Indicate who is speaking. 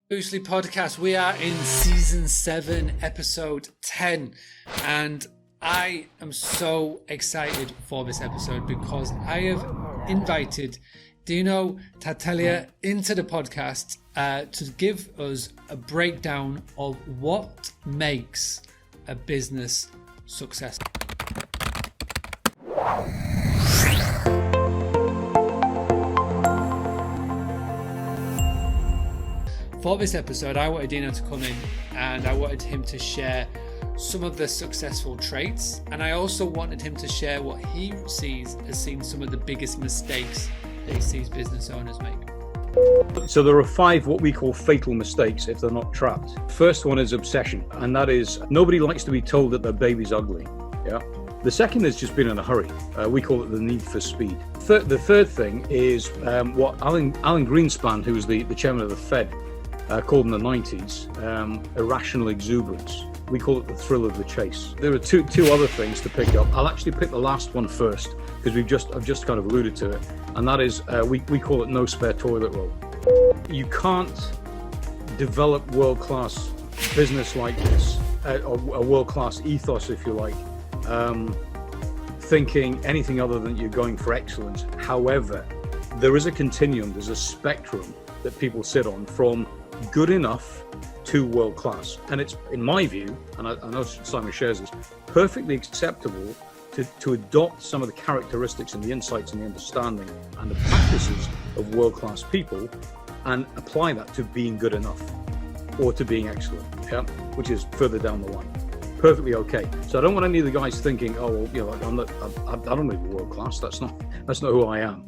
Speaker 1: Loosely Podcast, we are in season 7, episode 10, and I am so excited for this episode because I have invited Dino Tartaglia into the podcast to give us a breakdown of what makes a business successful. For this episode, I wanted Dino to come in and I wanted him to share some of the successful traits, and I also wanted him to share what he sees as being some of the biggest mistakes that he sees business owners make.
Speaker 2: So there are 5 what we call fatal mistakes if they're not trapped. First one is obsession, and that is nobody likes to be told that their baby's ugly. Yeah. The second is just being in a hurry. We call it the need for speed. The third thing is what Alan Greenspan, who was the chairman of the Fed, called in the 90s, irrational exuberance. We call it the thrill of the chase. There are two other things to pick up. I'll actually pick the last one first because I've just kind of alluded to it, and that is we call it no spare toilet roll. You can't develop world-class business like this, or a world-class ethos, if you like, thinking anything other than you're going for excellence. However, there is a continuum, there's a spectrum that people sit on from good enough to world class, and it's, in my view, and I know Simon shares this, perfectly acceptable to adopt some of the characteristics and the insights and the understanding and the practices of world class people and apply that to being good enough or to being excellent, yeah, which is further down the line. Perfectly okay. So I don't want any of the guys thinking, oh, well, you know, I don't need world class. That's not who I am.